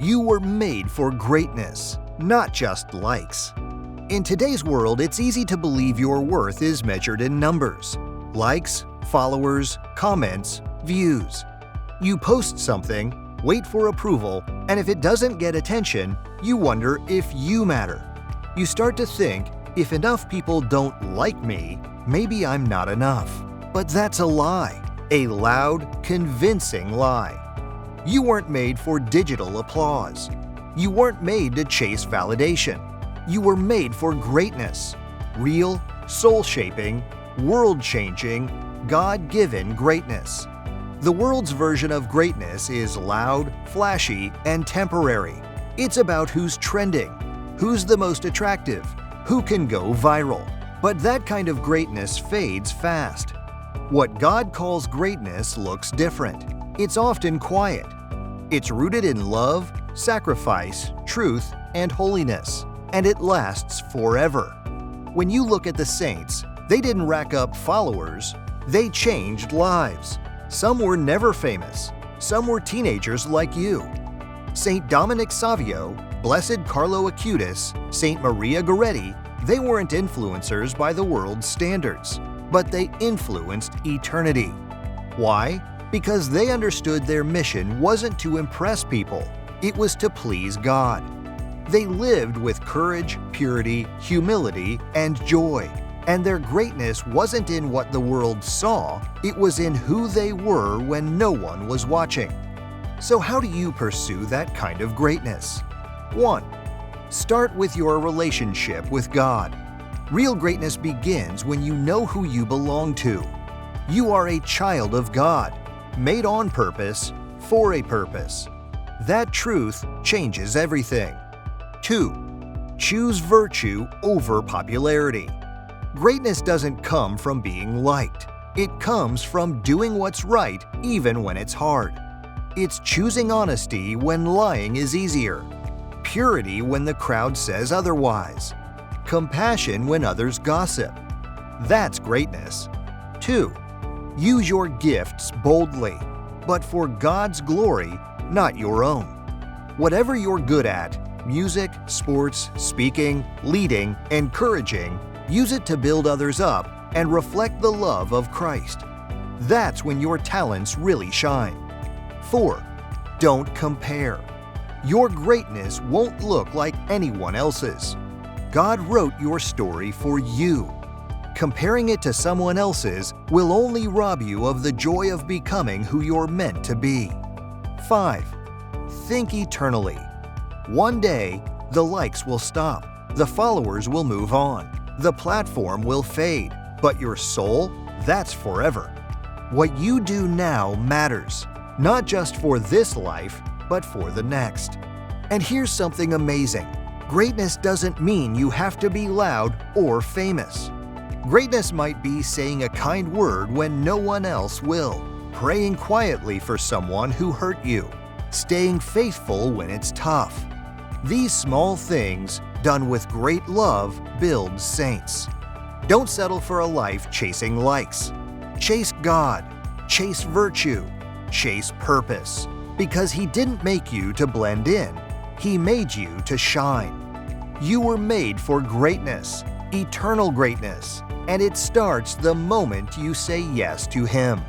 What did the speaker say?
You were made for greatness, not just likes. In today's world, it's easy to believe your worth is measured in numbers: likes, followers, comments, views. You post something, wait for approval, and if it doesn't get attention, you wonder if you matter. You start to think, if enough people don't like me, maybe I'm not enough. But that's a lie, a loud, convincing lie. You weren't made for digital applause. You weren't made to chase validation. You were made for greatness. Real, soul-shaping, world-changing, God-given greatness. The world's version of greatness is loud, flashy, and temporary. It's about who's trending, who's the most attractive, who can go viral. But that kind of greatness fades fast. What God calls greatness looks different. It's often quiet. It's rooted in love, sacrifice, truth, and holiness, and it lasts forever. When you look at the saints, they didn't rack up followers, they changed lives. Some were never famous, some were teenagers like you. Saint Dominic Savio, Blessed Carlo Acutis, Saint Maria Goretti, they weren't influencers by the world's standards, but they influenced eternity. Why? Because they understood their mission wasn't to impress people, it was to please God. They lived with courage, purity, humility, and joy. And their greatness wasn't in what the world saw, it was in who they were when no one was watching. So how do you pursue that kind of greatness? 1. Start with your relationship with God. Real greatness begins when you know who you belong to. You are a child of God, made on purpose, for a purpose. That truth changes everything. 2. Choose virtue over popularity. Greatness doesn't come from being liked. It comes from doing what's right even when it's hard. It's choosing honesty when lying is easier, purity when the crowd says otherwise, compassion when others gossip. That's greatness. 2. Use your gifts boldly, but for God's glory, not your own. Whatever you're good at, music, sports, speaking, leading, encouraging, use it to build others up and reflect the love of Christ. That's when your talents really shine. 4. Don't compare. Your greatness won't look like anyone else's. God wrote your story for you. Comparing it to someone else's will only rob you of the joy of becoming who you're meant to be. 5. Think eternally. One day, the likes will stop, the followers will move on, the platform will fade, but your soul, that's forever. What you do now matters, not just for this life, but for the next. And here's something amazing. Greatness doesn't mean you have to be loud or famous. Greatness might be saying a kind word when no one else will, praying quietly for someone who hurt you, staying faithful when it's tough. These small things, done with great love, build saints. Don't settle for a life chasing likes. Chase God, chase virtue, chase purpose. Because He didn't make you to blend in, He made you to shine. You were made for greatness, eternal greatness, and it starts the moment you say yes to Him.